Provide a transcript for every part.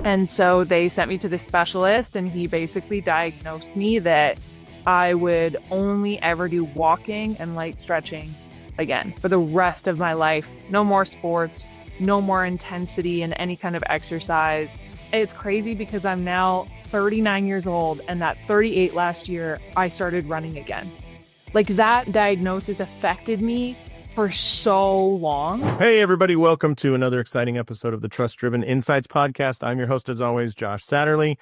And so they sent me to the specialist, and he basically diagnosed me that I would only ever do walking and light stretching again for the rest of my life. No more sports, no more intensity in any kind of exercise. It's crazy because I'm now 39 years old, and at 38 last year, I started running again. Like, that diagnosis affected me for so long. Hey, everybody. Welcome to another exciting episode of the Trust Driven Insights podcast. I'm your host, as always, Josh Satterlee.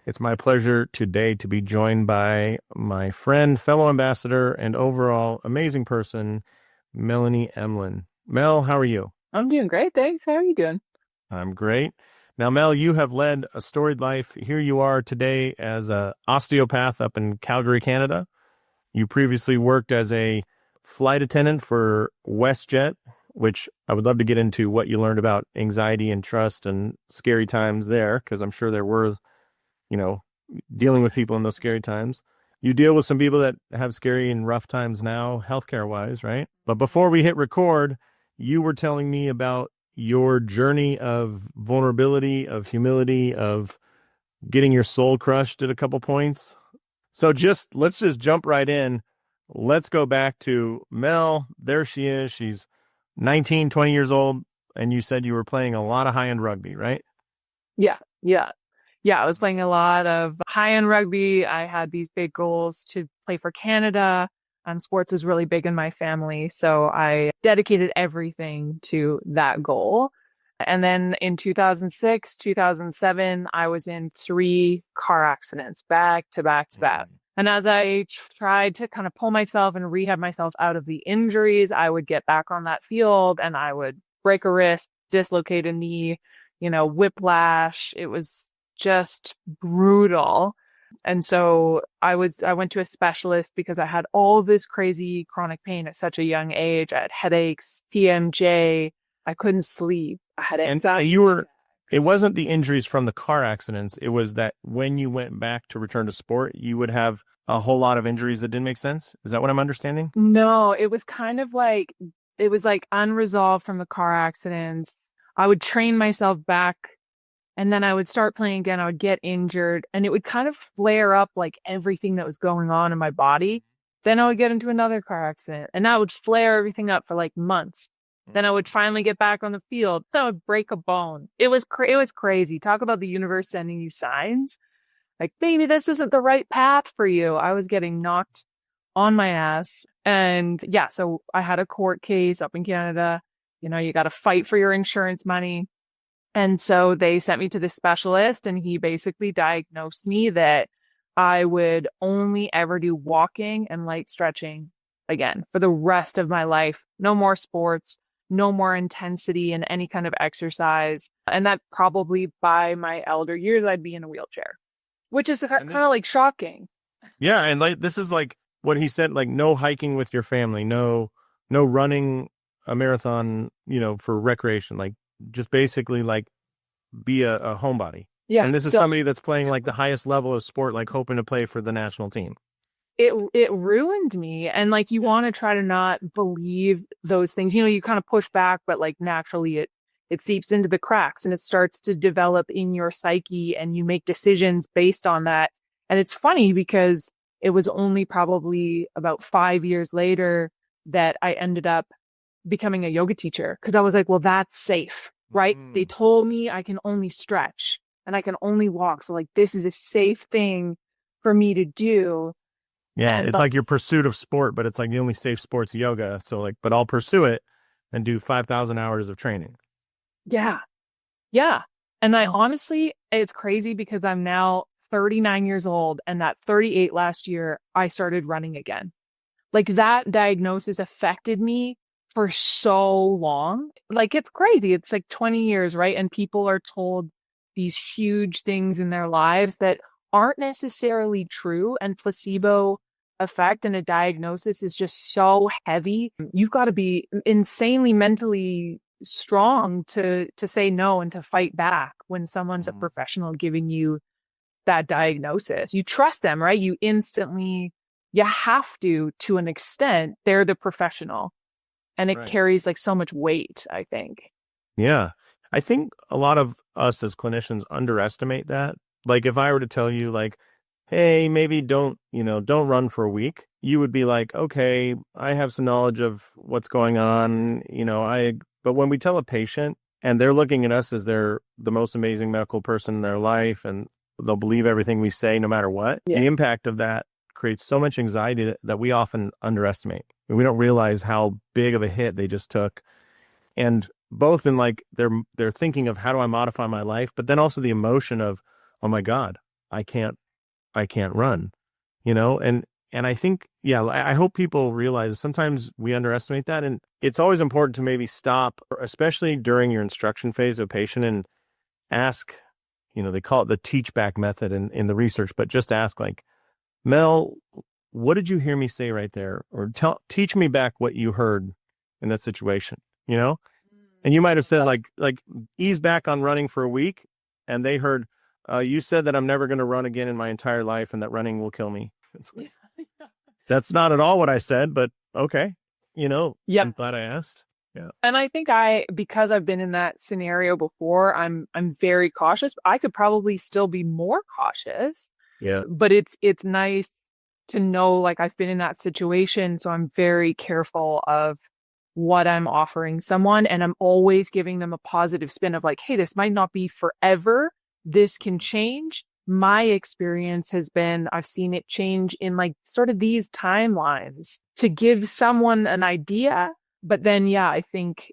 It's my pleasure today to be joined by my friend, fellow ambassador, and overall amazing person, Melanie Emlyn. Mel, how are you? I'm doing great, thanks. How are you doing? I'm great. Now, Mel, you have led a storied life. Here you are today as an osteopath up in Calgary, Canada. You previously worked as a flight attendant for WestJet, which I would love to get into what you learned about anxiety and trust and scary times there, because I'm sure there were, dealing with people in those scary times. You deal with some people that have scary and rough times now, healthcare-wise, right? But before we hit record, you were telling me about your journey of vulnerability, of humility, of getting your soul crushed at a couple points. So let's just jump right in. Let's go back to Mel. There she is. She's 19, 20 years old. And you said you were playing a lot of high-end rugby, right? Yeah. I was playing a lot of high-end rugby. I had these big goals to play for Canada, and sports was really big in my family. So I dedicated everything to that goal. And then in 2006, 2007, I was in 3 car accidents back to back to back. And as I tried to kind of pull myself and rehab myself out of the injuries, I would get back on that field and I would break a wrist, dislocate a knee, whiplash. It was just brutal. And so I went to a specialist because I had all this crazy chronic pain at such a young age. I had headaches, TMJ. I couldn't sleep. I had anxiety. And it wasn't the injuries from the car accidents. It was that when you went back to return to sport, you would have a whole lot of injuries that didn't make sense. Is that what I'm understanding? No, it was kind of like, it was like unresolved from the car accidents. I would train myself back and then I would start playing again. I would get injured and it would kind of flare up like everything that was going on in my body. Then I would get into another car accident and I would flare everything up for like months. Then I would finally get back on the field. Then I would break a bone. It was crazy. Talk about the universe sending you signs. Like, maybe this isn't the right path for you. I was getting knocked on my ass. And yeah, so I had a court case up in Canada. You got to fight for your insurance money. And so they sent me to the specialist and he basically diagnosed me that I would only ever do walking and light stretching again for the rest of my life. No more sports. No more intensity in any kind of exercise. And that probably by my elder years, I'd be in a wheelchair, which is kind of like shocking. Yeah. And like, this is like what he said, like no hiking with your family, no running a marathon, for recreation, like just basically like be a homebody. Yeah. And this is somebody that's playing like the highest level of sport, like hoping to play for the national team. It ruined me. And like, you want to try to not believe those things, you kind of push back, but like naturally it seeps into the cracks and it starts to develop in your psyche and you make decisions based on that. And it's funny because it was only probably about 5 years later that I ended up becoming a yoga teacher because I was like, well, that's safe, right? They told me I can only stretch and I can only walk. So like, this is a safe thing for me to do. Yeah, it's like your pursuit of sport, but it's like the only safe sport's yoga. So like, but I'll pursue it and do 5,000 hours of training. Yeah. And I honestly, it's crazy because I'm now 39 years old and at 38 last year, I started running again. Like, that diagnosis affected me for so long. Like, it's crazy. It's like 20 years, right? And people are told these huge things in their lives that aren't necessarily true, and placebo effect and a diagnosis is just so heavy. You've got to be insanely mentally strong to say no and to fight back when someone's a professional giving you that diagnosis. You trust them, right? You have to an extent. They're the professional, and it carries like so much weight, I think. Yeah. I think a lot of us as clinicians underestimate that. Like if I were to tell you like, hey, maybe don't run for a week, you would be like, okay, I have some knowledge of what's going on. But when we tell a patient and they're looking at us as they're the most amazing medical person in their life and they'll believe everything we say no matter what, the impact of that creates so much anxiety that we often underestimate. And we don't realize how big of a hit they just took. And both in like they're thinking of how do I modify my life, but then also the emotion of, oh my God, I can't run, and I think, I hope people realize sometimes we underestimate that. And it's always important to maybe stop, especially during your instruction phase of a patient, and ask, they call it the Teachback method in the research, but just ask like, Mel, what did you hear me say right there? Or teach me back what you heard in that situation, And you might have said like ease back on running for a week. And they heard, you said that I'm never going to run again in my entire life and that running will kill me. Like, that's not at all what I said, but okay. I'm glad I asked. Yeah. And I think because I've been in that scenario before, I'm very cautious. I could probably still be more cautious. Yeah. But it's nice to know, like, I've been in that situation. So I'm very careful of what I'm offering someone. And I'm always giving them a positive spin of like, hey, this might not be forever. This can change. My experience has been, I've seen it change in like sort of these timelines to give someone an idea. But then, I think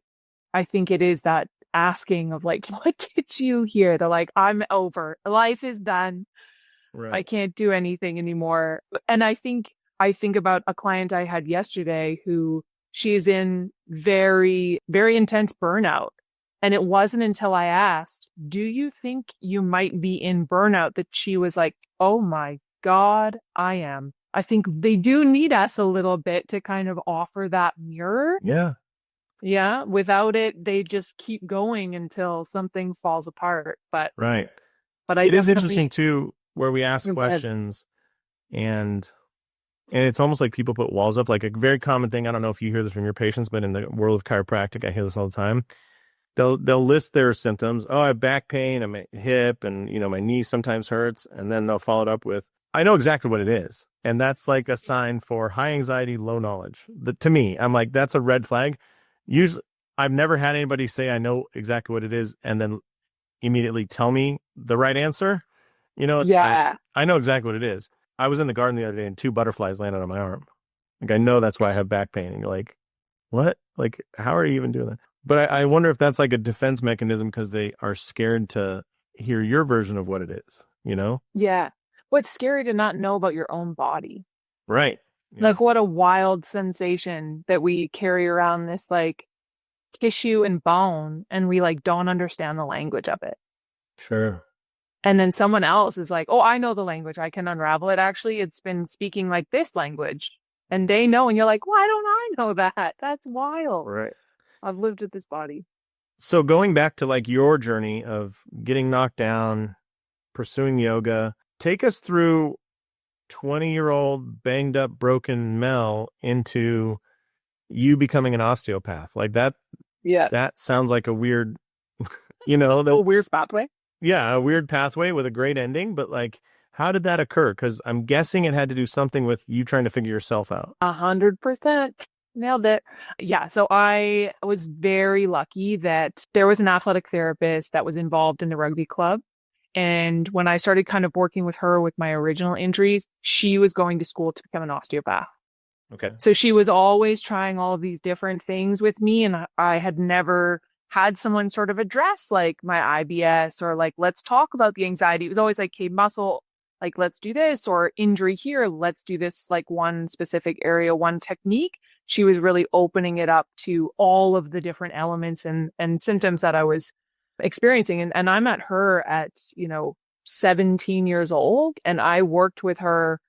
it is that asking of like, what did you hear? They're like, I'm over. Life is done. Right. I can't do anything anymore. And I think about a client I had yesterday who she's in very, very intense burnout. And it wasn't until I asked, do you think you might be in burnout, that she was like, oh my God, I am. I think they do need us a little bit to kind of offer that mirror. Yeah. Yeah. Without it, they just keep going until something falls apart. But right. But it is interesting too, where we ask questions and it's almost like people put walls up. Like a very common thing, I don't know if you hear this from your patients, but in the world of chiropractic, I hear this all the time. They'll list their symptoms. Oh, I have back pain, and my hip, and my knee sometimes hurts, and then they'll follow it up with, I know exactly what it is. And that's like a sign for high anxiety, low knowledge. To me, I'm like, that's a red flag. Usually, I've never had anybody say I know exactly what it is and then immediately tell me the right answer. I know exactly what it is. I was in the garden the other day and 2 butterflies landed on my arm. Like, I know that's why I have back pain. And you're like, what? Like, how are you even doing that? But I wonder if that's like a defense mechanism because they are scared to hear your version of what it is, Yeah. Well, it's scary to not know about your own body. Right. Yeah. Like, what a wild sensation that we carry around this like tissue and bone, and we like don't understand the language of it. Sure. And then someone else is like, oh, I know the language. I can unravel it. Actually, it's been speaking like this language. And they know. And you're like, why don't I know that? That's wild. Right. I've lived with this body. So going back to like your journey of getting knocked down, pursuing yoga, take us through 20-year-old banged up, broken Mel into you becoming an osteopath. Like that. Yeah. That sounds like a weird, a weird pathway. Yeah. A weird pathway with a great ending. But like, how did that occur? Because I'm guessing it had to do something with you trying to figure yourself out. 100%. Nailed it. Yeah. So I was very lucky that there was an athletic therapist that was involved in the rugby club. And when I started kind of working with her with my original injuries, she was going to school to become an osteopath. Okay. So she was always trying all of these different things with me. And I had never had someone sort of address like my IBS or like, let's talk about the anxiety. It was always like, hey, muscle, like, let's do this, or injury here. Let's do this, like one specific area, one technique. She was really opening it up to all of the different elements and symptoms that I was experiencing. And I met her at, 17 years old, and I worked with her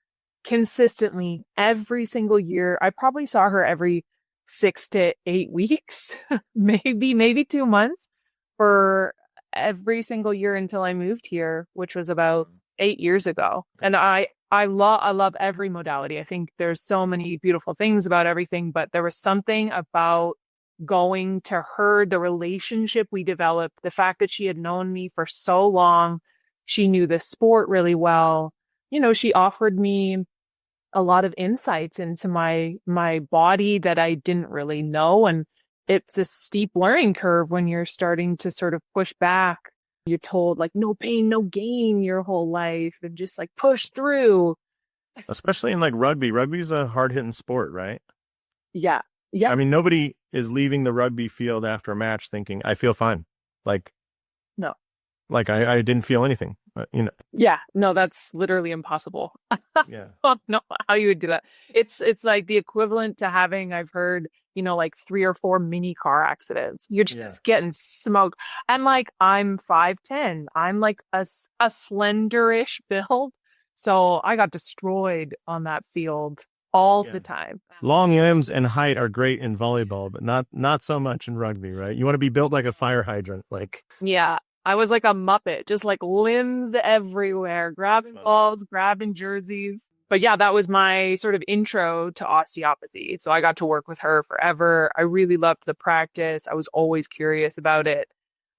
consistently every single year. I probably saw her every 6 to 8 weeks, maybe 2 months for every single year until I moved here, which was about 8 years ago. And I love every modality. I think there's so many beautiful things about everything, but there was something about going to her, the relationship we developed, the fact that she had known me for so long, she knew the sport really well. She offered me a lot of insights into my body that I didn't really know. And it's a steep learning curve when you're starting to sort of push back. You're told like no pain, no gain your whole life and just like push through. Especially in like rugby. Rugby's a hard-hitting sport, right? Yeah. Yeah. I mean, nobody is leaving the rugby field after a match thinking, I feel fine. Like, No. like I didn't feel anything, Yeah. No, that's literally impossible. Yeah. I don't know how you would do that. It's like the equivalent to having, I've heard, like 3 or 4 mini car accidents. You're just getting smoked. And like, I'm 5'10". I'm like a slenderish build. So I got destroyed on that field all the time. Long limbs and height are great in volleyball, but not so much in rugby, right? You want to be built like a fire hydrant, like. Yeah. I was like a Muppet, just like limbs everywhere, grabbing balls, grabbing jerseys. But yeah, that was my sort of intro to osteopathy. So I got to work with her forever. I really loved the practice. I was always curious about it.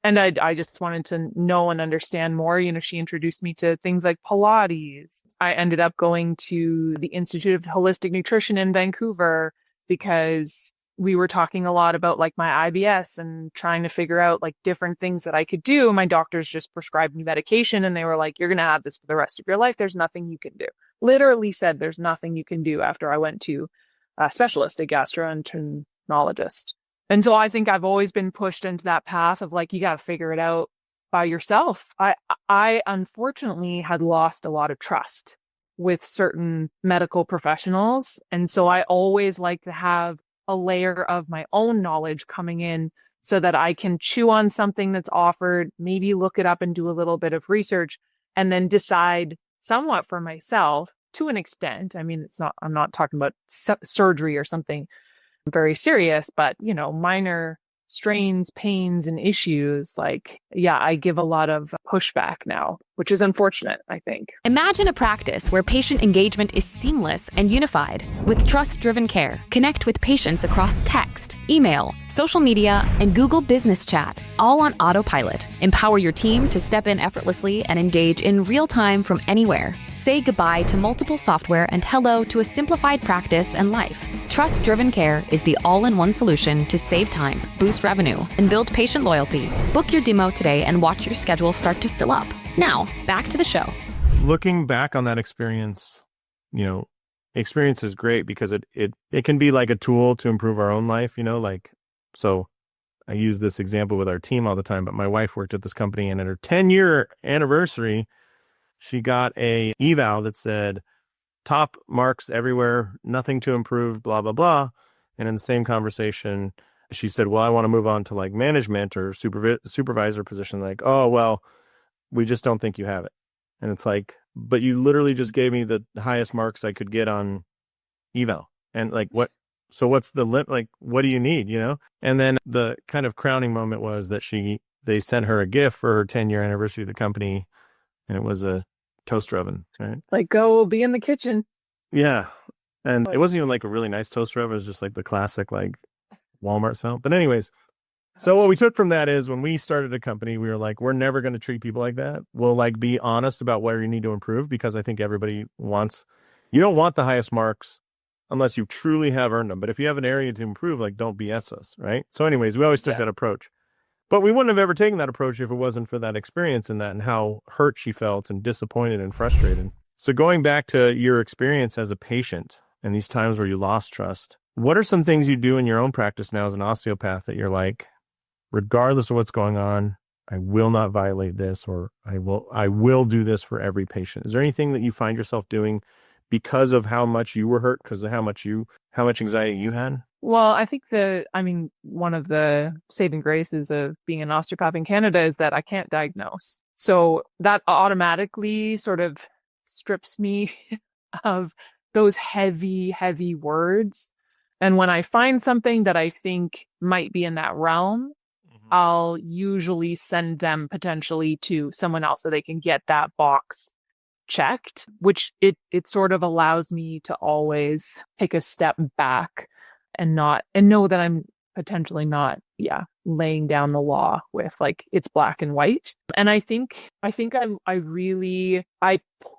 And I just wanted to know and understand more. She introduced me to things like Pilates. I ended up going to the Institute of Holistic Nutrition in Vancouver because we were talking a lot about like my IBS and trying to figure out like different things that I could do. My doctors just prescribed me medication and they were like, you're going to have this for the rest of your life. There's nothing you can do. Literally said there's nothing you can do after I went to a specialist, a gastroenterologist. And so I think I've always been pushed into that path of like, you got to figure it out by yourself. I unfortunately had lost a lot of trust with certain medical professionals. And so I always like to have a layer of my own knowledge coming in so that I can chew on something that's offered, maybe look it up and do a little bit of research and then decide somewhat for myself to an extent. I mean, I'm not talking about surgery or something very serious, but minor strains, pains, and issues. Like, yeah, I give a lot of pushback now, which is unfortunate, I think. Imagine a practice where patient engagement is seamless and unified. With TrustDrivenCare, connect with patients across text, email, social media, and Google Business Chat, all on autopilot. Empower your team to step in effortlessly and engage in real time from anywhere. Say goodbye to multiple software and hello to a simplified practice and life. TrustDrivenCare is the all-in-one solution to save time, boost revenue, and build patient loyalty. Book your demo today and watch your schedule start to fill up. Now, back to the show. Looking back on that experience, experience is great because it can be like a tool to improve our own life, so I use this example with our team all the time, but my wife worked at this company and at her 10-year anniversary, she got a eval that said top marks everywhere, nothing to improve, blah, blah, blah. And in the same conversation, she said, well, I want to move on to like management or supervisor position. Like, oh, well, we just don't think you have it. And it's like, but you literally just gave me the highest marks I could get on eval. And like, so what's the limit? Like, what do you need, And then the kind of crowning moment was that they sent her a gift for her 10-year anniversary of the company. And it was a toaster oven, right? Like, go be in the kitchen. Yeah. And it wasn't even like a really nice toaster oven. It was just like the classic, like Walmart style. But anyways, so what we took from that is when we started a company, we were like, we're never going to treat people like that. We'll like be honest about where you need to improve because I think everybody you don't want the highest marks unless you truly have earned them. But if you have an area to improve, like don't BS us, right? So anyways, we always took that approach. But we wouldn't have ever taken that approach if it wasn't for that experience and how hurt she felt and disappointed and frustrated. So going back to your experience as a patient and these times where you lost trust, what are some things you do in your own practice now as an osteopath that you're like, regardless of what's going on, I will not violate this, or I will do this for every patient? Is there anything that you find yourself doing because of how much you were hurt, because of how much anxiety you had? Well, I think one of the saving graces of being an osteopath in Canada is that I can't diagnose. So that automatically sort of strips me of those heavy, heavy words. And when I find something that I think might be in that realm, I'll usually send them potentially to someone else so they can get that box checked, which it sort of allows me to always take a step back and know that I'm potentially not, laying down the law with like, it's black and white. And I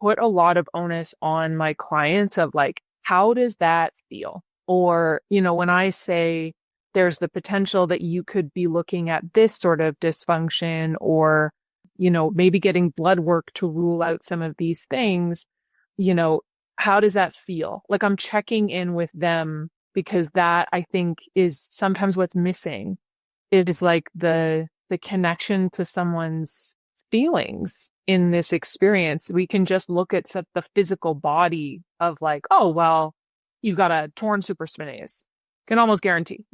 put a lot of onus on my clients of like, how does that feel? Or, when I say there's the potential that you could be looking at this sort of dysfunction, or, maybe getting blood work to rule out some of these things, how does that feel? Like, I'm checking in with them, because that, I think, is sometimes what's missing. It is like the connection to someone's feelings in this experience. We can just look at the physical body of like, oh, well, you've got a torn supraspinatus. Can almost guarantee,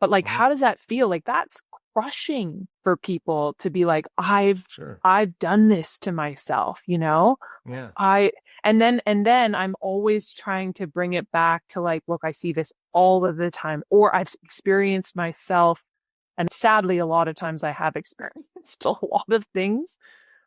but like, how does that feel? Like, that's crushing for people to be like, I've done this to myself, Yeah. And then I'm always trying to bring it back to like, look, I see this all of the time, or I've experienced myself. And sadly, a lot of times I have experienced a lot of things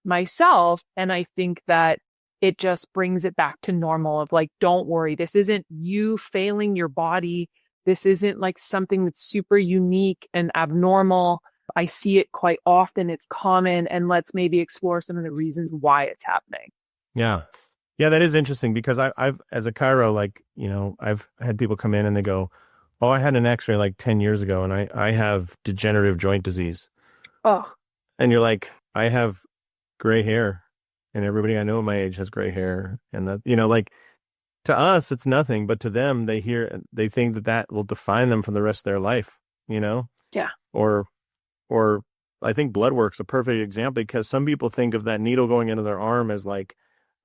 myself. And I think that it just brings it back to normal of like, don't worry. This isn't you failing your body. This isn't like something that's super unique and abnormal. I see it quite often. It's common. And let's maybe explore some of the reasons why it's happening. Yeah. Yeah, that is interesting, because I've, as a chiro, like, I've had people come in and they go, oh, I had an x-ray like 10 years ago and I have degenerative joint disease. Oh. And you're like, I have gray hair, and everybody I know my age has gray hair. And that, like, to us, it's nothing, but to them, they think that will define them for the rest of their life, Yeah. Or I think blood work's a perfect example, because some people think of that needle going into their arm as like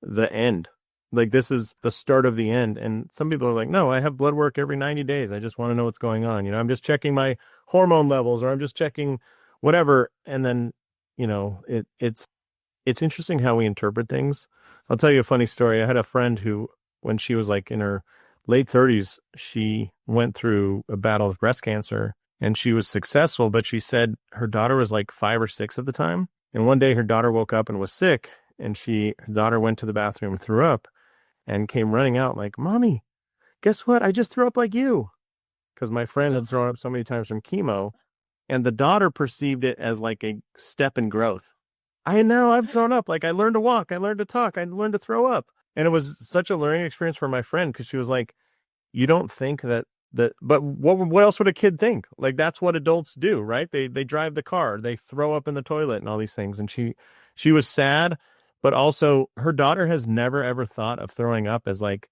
the end. Like, this is the start of the end. And some people are like, no, I have blood work every 90 days. I just want to know what's going on. I'm just checking my hormone levels, or I'm just checking whatever. And then, it's interesting how we interpret things. I'll tell you a funny story. I had a friend who, when she was like in her late 30s, she went through a battle with breast cancer, and she was successful, but she said her daughter was like 5 or 6 at the time. And one day her daughter woke up and was sick, and her daughter went to the bathroom and threw up, and came running out like, Mommy, guess what? I just threw up like you. Because my friend had thrown up so many times from chemo, and the daughter perceived it as like a step in growth. I've thrown up. Like, I learned to walk. I learned to talk. I learned to throw up. And it was such a learning experience for my friend, because she was like, you don't think but what else would a kid think? Like, that's what adults do, right? They drive the car, they throw up in the toilet and all these things. And she was sad, but also her daughter has never, ever thought of throwing up as like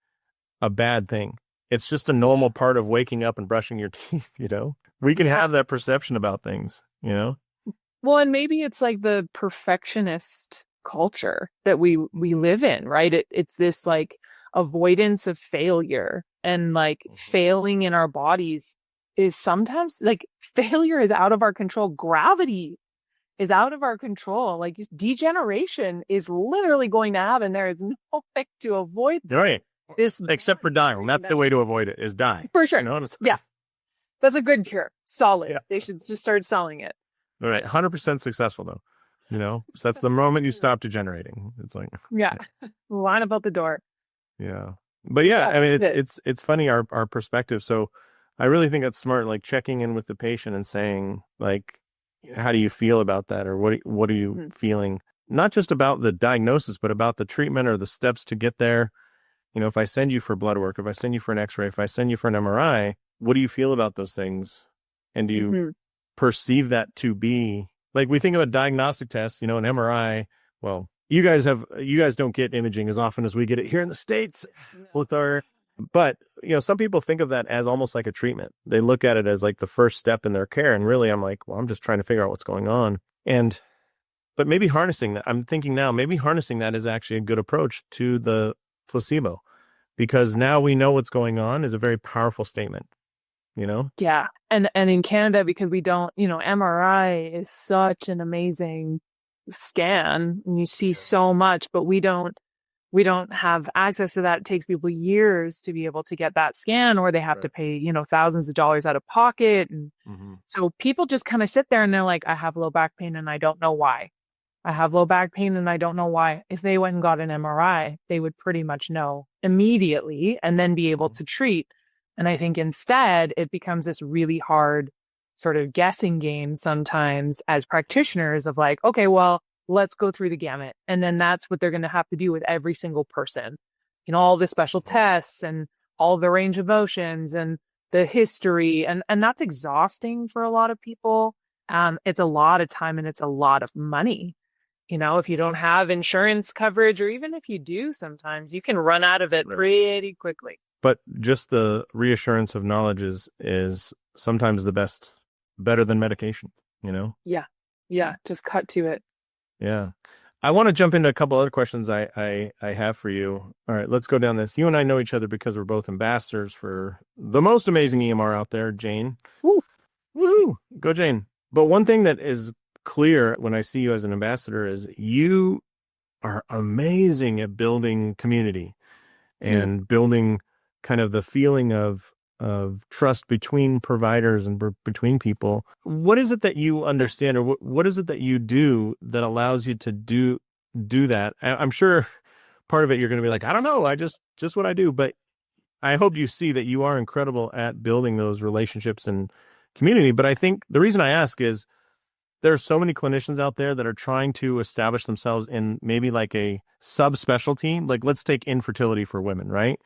a bad thing. It's just a normal part of waking up and brushing your teeth, We can have that perception about things, Well, and maybe it's like the perfectionist culture that we live in, right? It's this like avoidance of failure, and like failing in our bodies is sometimes like failure is out of our control. Gravity is out of our control. Like, degeneration is literally going to happen. There is no way to avoid right. this. Except for dying. That's the way to avoid it, is die. For sure. Yeah. That's a good cure. Solid. Yeah. They should just start selling it. All right. 100% successful though. So that's the moment you stop degenerating. It's like, yeah. Line up out the door. Yeah. But yeah, I mean, it's funny, our perspective. So I really think that's smart, like checking in with the patient and saying like, how do you feel about that? Or what are you feeling? Not just about the diagnosis, but about the treatment or the steps to get there. If I send you for blood work, if I send you for an x-ray, if I send you for an MRI, what do you feel about those things? And do you perceive that to be like, we think of a diagnostic test, an MRI. Well, you guys don't get imaging as often as we get it here in the States with but some people think of that as almost like a treatment. They look at it as like the first step in their care. And really, I'm like, well, I'm just trying to figure out what's going on. But maybe harnessing that, I'm thinking now, maybe harnessing that is actually a good approach to the placebo, because now we know what's going on is a very powerful statement, Yeah. And in Canada, because we don't, MRI is such an amazing scan, and you see so much, but we don't have access to that. It takes people years to be able to get that scan, or they have to pay, thousands of dollars out of pocket. And so people just kind of sit there and they're like, I have low back pain and I don't know why. I have low back pain and I don't know why. If they went and got an MRI, they would pretty much know immediately and then be able to treat. And I think instead it becomes this really hard sort of guessing game sometimes as practitioners of like, okay, well, let's go through the gamut. And then that's what they're going to have to do with every single person. All the special tests and all the range of motions and the history. And that's exhausting for a lot of people. It's a lot of time and it's a lot of money. If you don't have insurance coverage, or even if you do, sometimes you can run out of it pretty quickly. But just the reassurance of knowledge is sometimes better than medication, Yeah. Just cut to it. Yeah. I want to jump into a couple other questions I have for you. All right, let's go down this. You and I know each other because we're both ambassadors for the most amazing EMR out there, Jane. Woo. Woo! Go, Jane. But one thing that is clear when I see you as an ambassador is you are amazing at building community and building kind of the feeling of trust between providers and between people. What is it that you understand, or what is it that you do that allows you to do that? I'm sure part of it you're going to be like, I don't know, I just what I do. But I hope you see that you are incredible at building those relationships and community. But I think the reason I ask is there are so many clinicians out there that are trying to establish themselves in maybe like a subspecialty. Like, let's take infertility for women, right?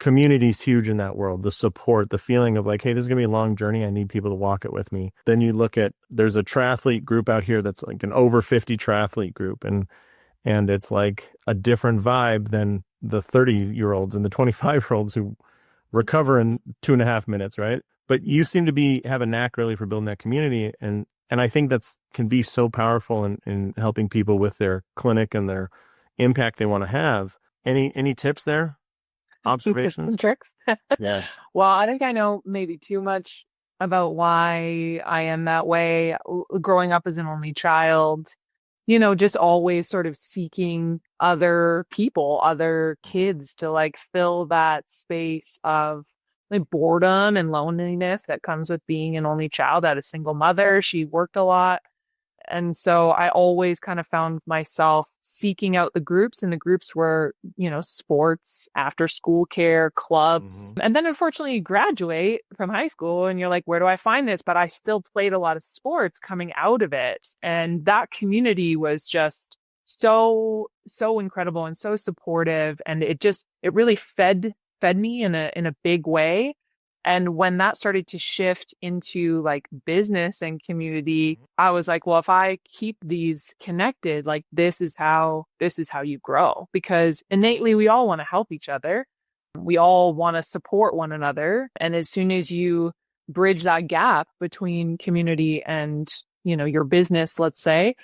Community is huge in that world. The support, the feeling of like, hey, this is going to be a long journey. I need people to walk it with me. Then you look at, there's a triathlete group out here that's like an over 50 triathlete group. And it's like a different vibe than the 30-year-olds and the 25-year-olds who recover in 2.5 minutes, right? But you seem to have a knack really for building that community. And I think can be so powerful in helping people with their clinic and their impact they want to have. Any tips there? Observations? Tricks? Yeah. Well, I think I know maybe too much about why I am that way. Growing up as an only child, just always sort of seeking other people, other kids to like fill that space of like boredom and loneliness that comes with being an only child. I had a single mother. She worked a lot. And so I always kind of found myself seeking out the groups, and the groups were, sports, after school care, clubs. Mm-hmm. And then unfortunately you graduate from high school and you're like, where do I find this? But I still played a lot of sports coming out of it. And that community was just so incredible and so supportive. And it really fed me in a big way. And when that started to shift into like business and community, I was like, well, if I keep these connected, like this is how you grow, because innately we all want to help each other. We all want to support one another. And as soon as you bridge that gap between community and, your business, let's say,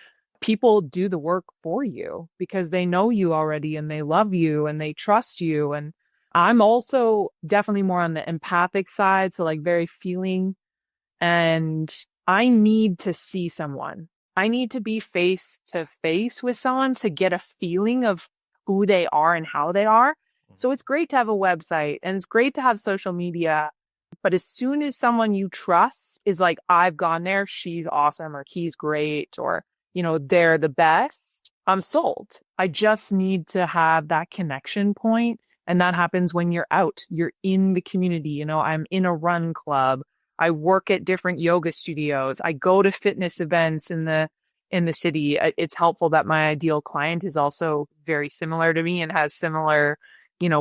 people do the work for you because they know you already and they love you and they trust you. And I'm also definitely more on the empathic side. So like very feeling, and I need to see someone. I need to be face to face with someone to get a feeling of who they are and how they are. So it's great to have a website and it's great to have social media. But as soon as someone you trust is like, I've gone there, she's awesome, or he's great, or, they're the best, I'm sold. I just need to have that connection point. And that happens when you're out, you're in the community. I'm in a run club. I work at different yoga studios. I go to fitness events in the city. It's helpful that my ideal client is also very similar to me and has similar,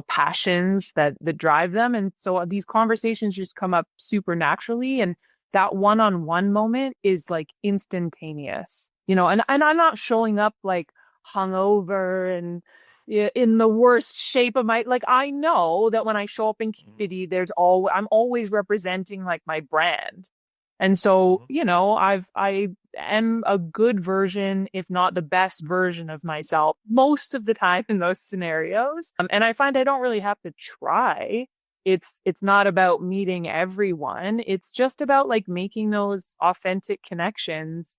passions that drive them. And so these conversations just come up super naturally. And that one-on-one moment is like instantaneous, and I'm not showing up like hungover and in the worst shape of my, like, I know that when I show up in community, I'm always representing like my brand. And so, I am a good version, if not the best version of myself most of the time in those scenarios. And I find I don't really have to try. It's not about meeting everyone. It's just about like making those authentic connections.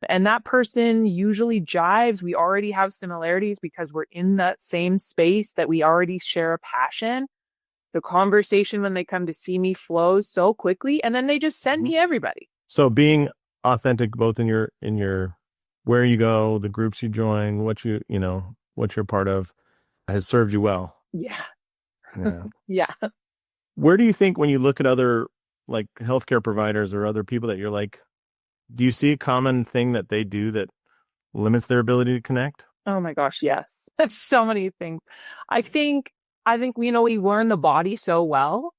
And that person usually jives. We already have similarities because we're in that same space, that we already share a passion. The conversation when they come to see me flows so quickly, and then they just send me everybody. So being authentic, both in your where you go, the groups you join, what you're part of, has served you well. Yeah. Yeah. Yeah. Where do you think, when you look at other like healthcare providers or other people that you're like, do you see a common thing that they do that limits their ability to connect? Oh my gosh, yes. There's so many things. I think, we learn the body so well,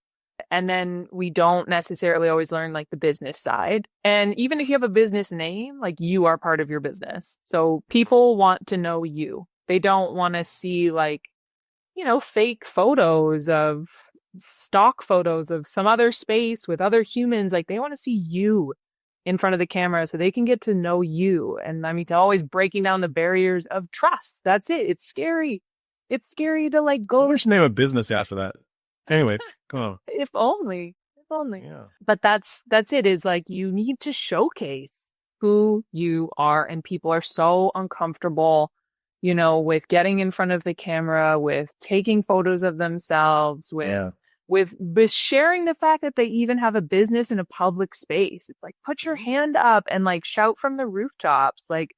and then we don't necessarily always learn like the business side. And even if you have a business name, like you are part of your business. So people want to know you. They don't want to see like, fake photos of stock photos of some other space with other humans. Like they want to see you in front of the camera so they can get to know you. And I mean, to always breaking down the barriers of trust. That's it. It's scary. It's scary to like go. We should name a business after that. Anyway, come on. If only. Yeah. But that's it, is like you need to showcase who you are. And people are so uncomfortable, with getting in front of the camera, with taking photos of themselves, with sharing the fact that they even have a business in a public space. It's like, put your hand up and like shout from the rooftops. Like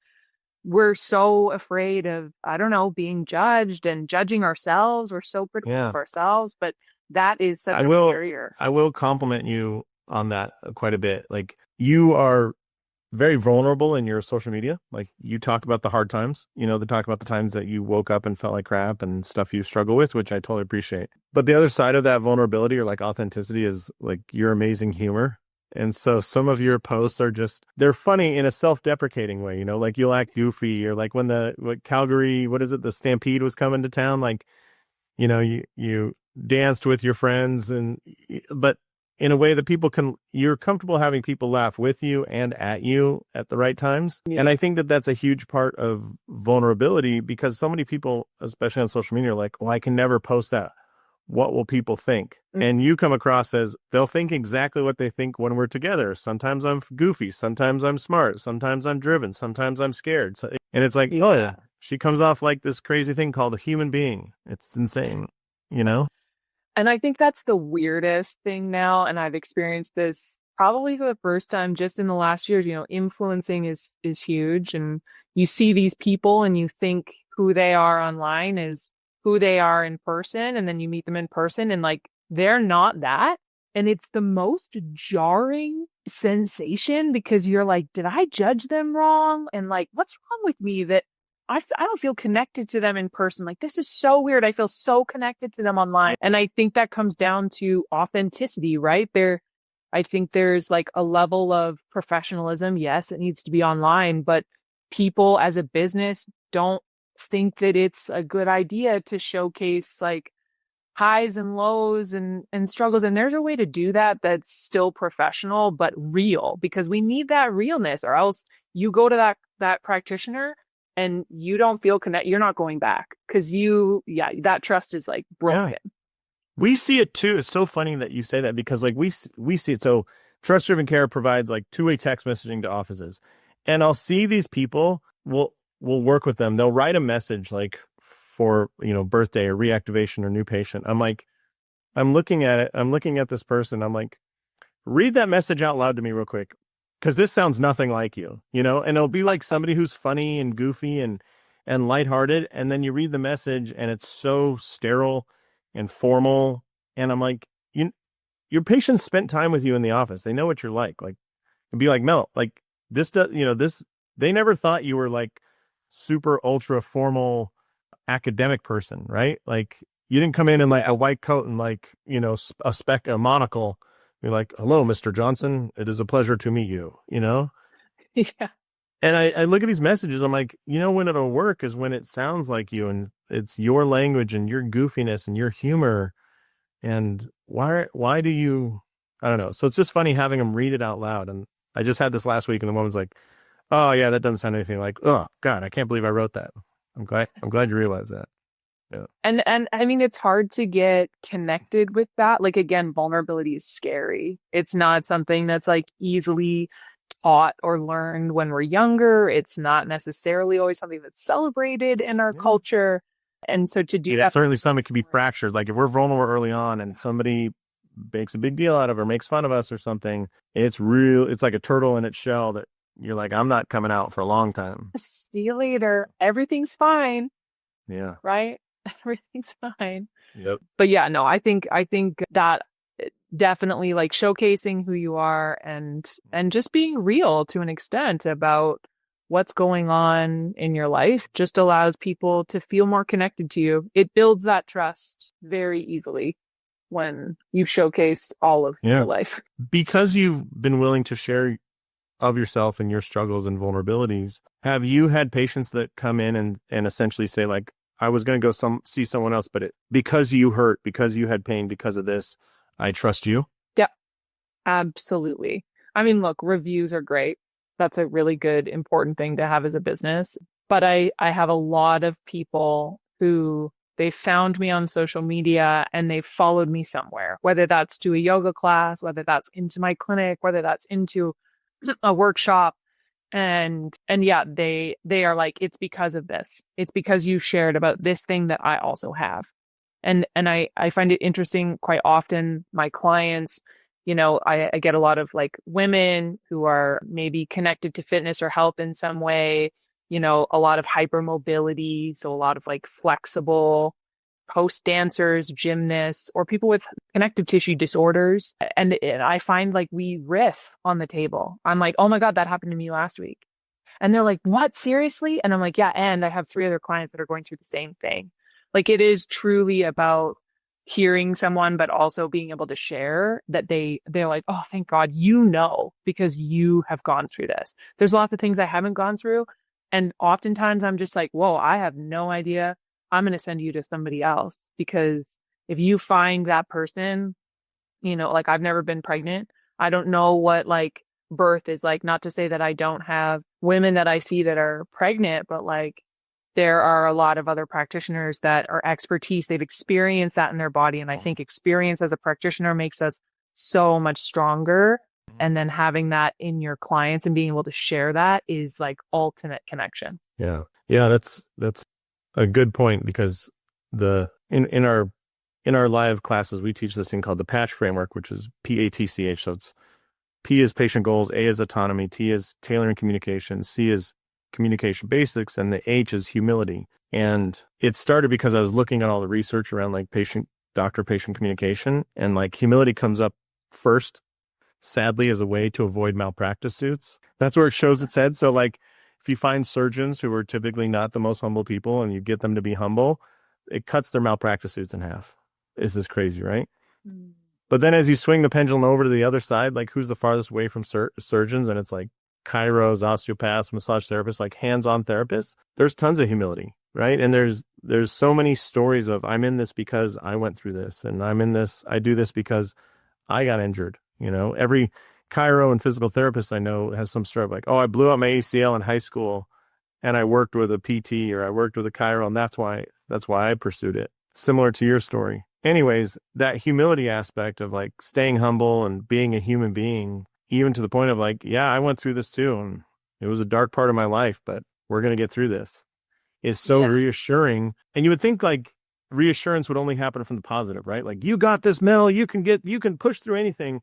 we're so afraid of, I don't know, being judged and judging ourselves. We're so critical of ourselves, but that is such a barrier. I will compliment you on that quite a bit. Like you are very vulnerable in your social media. Like you talk about the hard times, they talk about the times that you woke up and felt like crap and stuff you struggle with, which I totally appreciate. But the other side of that vulnerability or like authenticity is like your amazing humor. And so some of your posts are they're funny in a self-deprecating way, like you'll act goofy, or like when Calgary, the Stampede was coming to town, like, you danced with your friends but in a way that you're comfortable having people laugh with you and at you at the right times. Yeah. And I think that that's a huge part of vulnerability, because so many people, especially on social media, are like, well, I can never post that. What will people think? Mm-hmm. And you come across as they'll think exactly what they think when we're together. Sometimes I'm goofy. Sometimes I'm smart. Sometimes I'm driven. Sometimes I'm scared. And it's like, oh yeah, she comes off like this crazy thing called a human being. It's insane, And I think that's the weirdest thing now. And I've experienced this probably for the first time just in the last year. Influencing is huge. And you see these people and you think who they are online is who they are in person. And then you meet them in person and like, they're not that. And it's the most jarring sensation, because you're like, did I judge them wrong? And like, what's wrong with me that I don't feel connected to them in person? Like, this is so weird. I feel so connected to them online. And I think that comes down to authenticity, right? I think there's like a level of professionalism. Yes, it needs to be online, but people as a business don't think that it's a good idea to showcase like highs and lows and struggles. And there's a way to do that that's still professional, but real, because we need that realness, or else you go to that practitioner and you don't feel connected, you're not going back, because that trust is like broken. Yeah. We see it too. It's so funny that you say that, because like we see it. So TrustDrivenCare provides like two-way text messaging to offices, and I'll see these people, we'll work with them. They'll write a message like for, birthday or reactivation or new patient. I'm like, I'm looking at it. I'm looking at this person. I'm like, read that message out loud to me real quick, because this sounds nothing like you, and it'll be like somebody who's funny and goofy and lighthearted. And then you read the message and it's so sterile and formal. And I'm like, your patients spent time with you in the office. They know what you're like. Like, and be like, Mel, like this does, they never thought you were like super ultra formal academic person, right? Like you didn't come in like a white coat and like, a monocle. You're like, hello, Mr. Johnson. It is a pleasure to meet you, Yeah. And I look at these messages. I'm like, when it'll work is when it sounds like you, and it's your language and your goofiness and your humor. And why do you, I don't know. So it's just funny having them read it out loud. And I just had this last week, and the woman's like, oh yeah, that doesn't sound anything like, oh God, I can't believe I wrote that. I'm glad you realized that. Yeah. And I mean, it's hard to get connected with that. Like, again, vulnerability is scary. It's not something that's like easily taught or learned when we're younger. It's not necessarily always something that's celebrated in our culture. And so to do that, certainly something can be fractured. Like if we're vulnerable early on and somebody makes a big deal out of or makes fun of us or something, it's like a turtle in its shell that you're like, I'm not coming out for a long time. See you later. Everything's fine. Yeah. Right? Everything's fine. Yep. But yeah, no, I think that definitely like showcasing who you are and just being real to an extent about what's going on in your life just allows people to feel more connected to you. It builds that trust very easily when you showcase all of your life. Because you've been willing to share of yourself and your struggles and vulnerabilities, have you had patients that come in and essentially say like, I was going to go see someone else, but because you hurt, because you had pain, because of this, I trust you? Yeah, absolutely. I mean, look, reviews are great. That's a really good, important thing to have as a business. But I have a lot of people who they found me on social media and they followed me somewhere, whether that's to a yoga class, whether that's into my clinic, whether that's into a workshop. And yeah, they are like, it's because of this. It's because you shared about this thing that I also have. And I find it interesting quite often, my clients, you know, I get a lot of like women who are maybe connected to fitness or health in some way, you know, a lot of hypermobility. So a lot of like flexible post dancers, gymnasts, or people with connective tissue disorders. And I find like we riff on the table. I'm like, oh my God, that happened to me last week. And they're like, what? Seriously? And I'm like, yeah. And I have 3 other clients that are going through the same thing. Like it is truly about hearing someone, but also being able to share that they're like, oh, thank God, you know, because you have gone through this. There's lots of things I haven't gone through. And oftentimes I'm just like, whoa, I have no idea. I'm going to send you to somebody else, because if you find that person, you know, like I've never been pregnant. I don't know what like birth is like, not to say that I don't have women that I see that are pregnant, but like there are a lot of other practitioners that are expertise. They've experienced that in their body. And I think experience as a practitioner makes us so much stronger. And then having that in your clients and being able to share that is like ultimate connection. Yeah. Yeah. That's a good point, because in our live classes, we teach this thing called the PATCH framework, which is PATCH. So it's P is patient goals, A is autonomy, T is tailoring communication, C is communication basics, and the H is humility. And it started because I was looking at all the research around like doctor-patient communication, and like humility comes up first, sadly, as a way to avoid malpractice suits. That's where it shows its head. So like if you find surgeons who are typically not the most humble people and you get them to be humble, it cuts their malpractice suits in half. This is crazy, right? Mm. But then as you swing the pendulum over to the other side, like who's the farthest away from surgeons? And it's like chiros, osteopaths, massage therapists, like hands-on therapists. There's tons of humility, right? And there's so many stories of, I'm in this because I went through this, and I do this because I got injured. You know, every chiro and physical therapist I know has some story of like, oh, I blew out my ACL in high school and I worked with a PT or I worked with a chiro, and that's why I pursued it. Similar to your story. Anyways, that humility aspect of like staying humble and being a human being, even to the point of like, yeah, I went through this too, and it was a dark part of my life, but we're going to get through this, is so reassuring. And you would think like reassurance would only happen from the positive, right? Like, you got this, Mel, you can push through anything.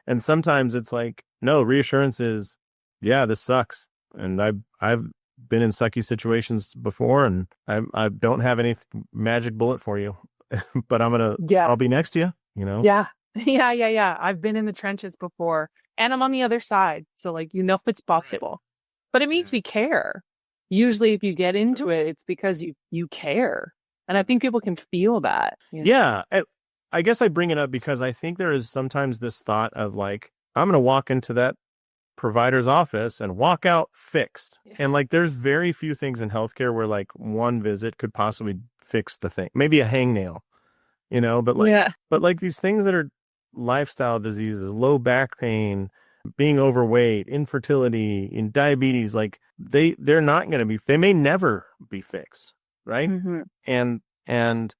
And sometimes it's like, no, reassurance is, yeah, this sucks. And I've been in sucky situations before, and I don't have any magic bullet for you, but I'll be next to you, you know? Yeah. I've been in the trenches before, and I'm on the other side. So like, you know, it's possible, but it means we care. Usually if you get into it, it's because you care. And I think people can feel that. You know? Yeah. I guess I bring it up because I think there is sometimes this thought of like, I'm going to walk into that provider's office and walk out fixed. Yeah. And like, there's very few things in healthcare where like one visit could possibly fix the thing. Maybe a hangnail, you know, but like these things that are lifestyle diseases, low back pain, being overweight, infertility, in diabetes, like they're not going to they may never be fixed. Right. Mm-hmm. And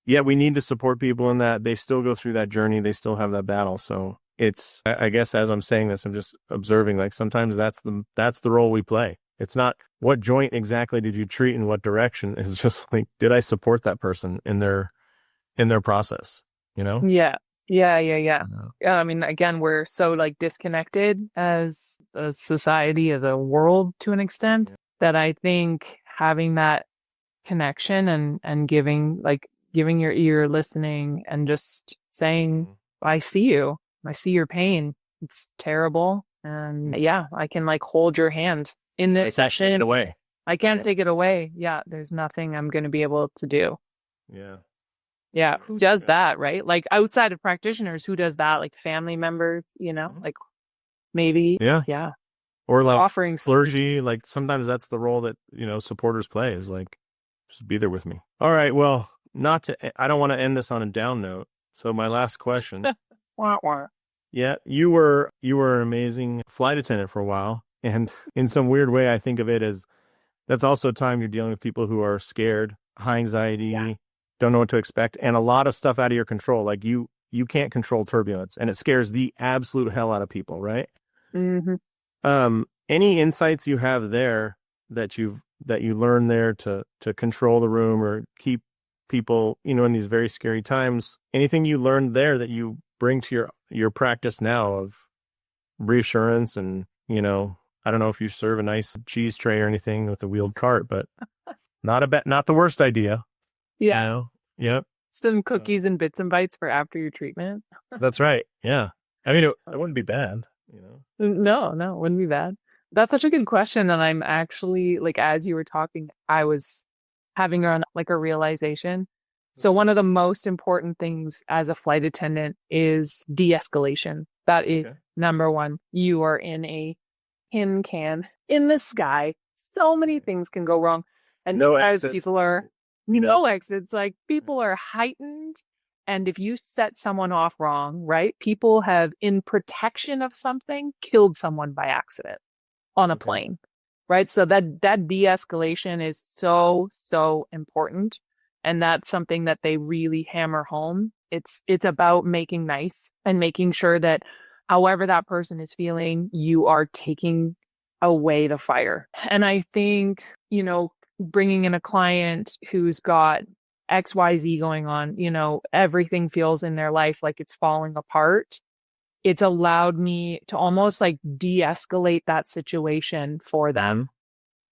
yet we need to support people in that. They still go through that journey. They still have that battle. So it's, I guess, as I'm saying this, I'm just observing, like, sometimes that's the role we play. It's not what joint exactly did you treat in what direction. It's just like, did I support that person in their process, you know? Yeah. I mean, again, we're so like disconnected as a society, as a world to an extent, that I think having that connection and giving your ear, listening, and just saying, I see you. I see your pain. It's terrible. And yeah, I can like hold your hand in this session. Away. I can't take it away. Yeah, there's nothing I'm going to be able to do. Yeah. Yeah, who does that, right? Like outside of practitioners, who does that? Like family members, you know, like maybe. Yeah. Or like offering clergy, like sometimes that's the role that, supporters play, is like, just be there with me. All right. Well, I don't want to end this on a down note. So my last question. Yeah, you were an amazing flight attendant for a while. And in some weird way, I think of it as that's also a time you're dealing with people who are scared, high anxiety, don't know what to expect, and a lot of stuff out of your control. Like you can't control turbulence, and it scares the absolute hell out of people, right? Mm-hmm. Any insights you have there that you learn there to control the room or keep people, in these very scary times? Anything you learned there that you bring to your practice now of reassurance and, I don't know if you serve a nice cheese tray or anything with a wheeled cart, but not the worst idea. Yeah. Yep. Some cookies and bits and bites for after your treatment. That's right. Yeah. I mean, it wouldn't be bad, No, it wouldn't be bad. That's such a good question. And I'm actually, like, as you were talking, I was having a realization. So one of the most important things as a flight attendant is de-escalation. That is number one. You are in a tin can in the sky. So many things can go wrong. And no as exits. people are, no exits, like people are heightened. And if you set someone off wrong, right? People have, in protection of something, killed someone by accident on a plane, right? So that de-escalation is so, so important. And that's something that they really hammer home. It's about making nice and making sure that however that person is feeling, you are taking away the fire. And I think, bringing in a client who's got XYZ going on, everything feels in their life like it's falling apart. It's allowed me to almost like de-escalate that situation for them.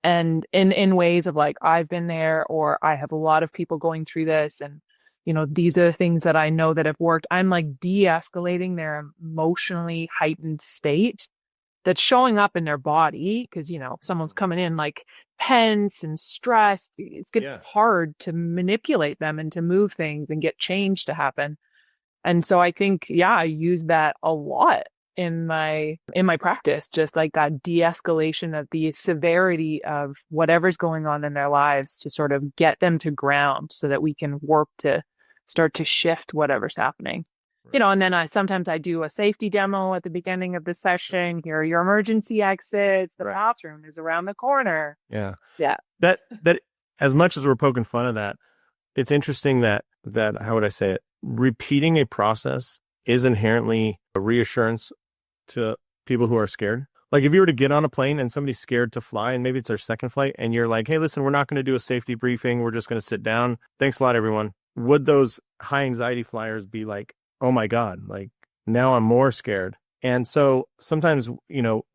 And in ways of like, I've been there, or I have a lot of people going through this, and these are the things that I know that have worked. I'm like de-escalating their emotionally heightened state that's showing up in their body because, someone's coming in like tense and stressed. It's getting hard to manipulate them and to move things and get change to happen. And so I think, I use that a lot in my practice, just like that de-escalation of the severity of whatever's going on in their lives to sort of get them to ground so that we can work to start to shift whatever's happening. Right. And then sometimes I do a safety demo at the beginning of the session. Here are your emergency exits. The bathroom is around the corner. Yeah. Yeah. That as much as we're poking fun of that, it's interesting that how would I say it? Repeating a process is inherently a reassurance to people who are scared. Like if you were to get on a plane and somebody's scared to fly, and maybe it's their second flight, and you're like, hey, listen, we're not going to do a safety briefing. We're just going to sit down. Thanks a lot, everyone. Would those high anxiety flyers be like, oh my God, like now I'm more scared? And so sometimes,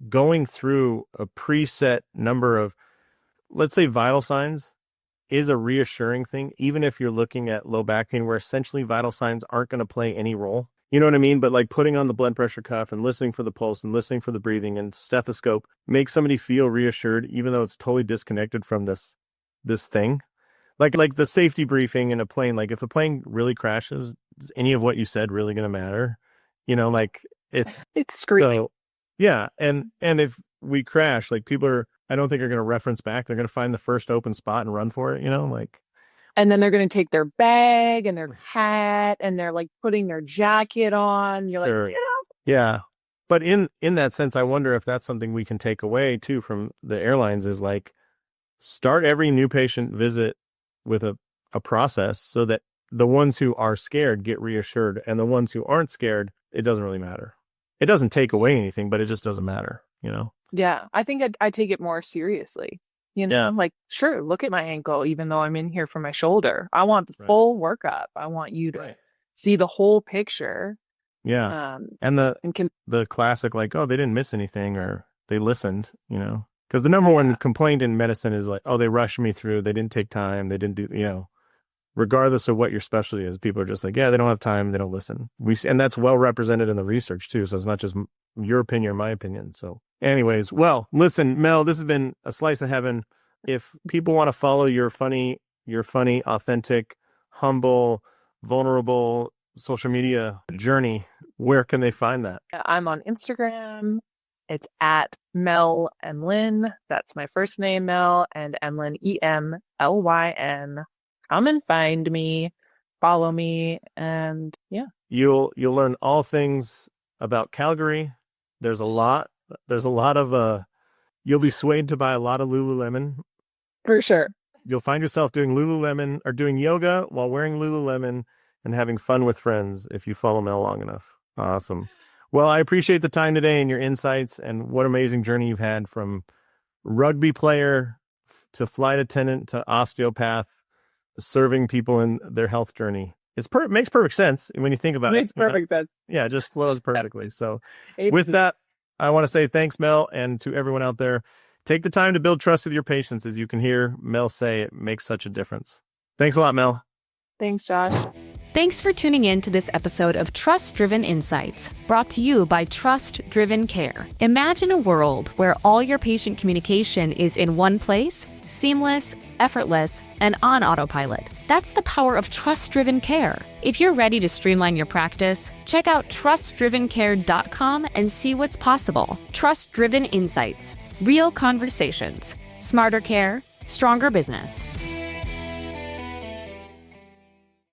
going through a preset number of, let's say, vital signs is a reassuring thing, even if you're looking at low back pain, where essentially vital signs aren't going to play any role. You know what I mean? But like putting on the blood pressure cuff and listening for the pulse and listening for the breathing and stethoscope makes somebody feel reassured, even though it's totally disconnected from this thing. Like the safety briefing in a plane, like if a plane really crashes, is any of what you said really going to matter? Like it's screaming. So, yeah. And if we crash, like I don't think are going to reference back. They're going to find the first open spot and run for it, And then they're going to take their bag and their hat and they're like putting their jacket on. You're like, Yeah. But in that sense, I wonder if that's something we can take away too from the airlines, is like start every new patient visit with a process so that the ones who are scared get reassured, and the ones who aren't scared, it doesn't really matter. It doesn't take away anything, but it just doesn't matter, Yeah, I think I take it more seriously. Like, sure, look at my ankle, even though I'm in here for my shoulder. I want the full workup. I want you to see the whole picture. Yeah. And the classic, like, oh, they didn't miss anything, or they listened, because the number one complaint in medicine is like, oh, they rushed me through. They didn't take time. They didn't do, regardless of what your specialty is. People are just like, yeah, they don't have time. They don't listen. And that's well represented in the research too. So it's not just your opinion or my opinion. So anyways, well, listen, Mel, this has been a slice of heaven. If people want to follow your funny, authentic, humble, vulnerable social media journey, where can they find that? I'm on Instagram. It's at Mel Emlyn. That's my first name, Mel, and Emlyn, EMLYN. Come and find me, follow me, and yeah. You'll learn all things about Calgary. There's a lot of you'll be swayed to buy a lot of Lululemon. For sure. You'll find yourself doing Lululemon or doing yoga while wearing Lululemon and having fun with friends if you follow Mel long enough. Awesome. Well, I appreciate the time today and your insights, and what amazing journey you've had from rugby player to flight attendant to osteopath, serving people in their health journey. It makes perfect sense when you think about it. Makes perfect sense. Yeah, it just flows perfectly. So with that, I want to say thanks, Mel, and to everyone out there. Take the time to build trust with your patients. As you can hear Mel say, it makes such a difference. Thanks a lot, Mel. Thanks, Josh. Thanks for tuning in to this episode of Trust Driven Insights, brought to you by TrustDrivenCare. Imagine a world where all your patient communication is in one place, seamless, effortless, and on autopilot. That's the power of Trust-Driven Care. If you're ready to streamline your practice, check out TrustDrivenCare.com and see what's possible. Trust-Driven Insights, real conversations, smarter care, stronger business.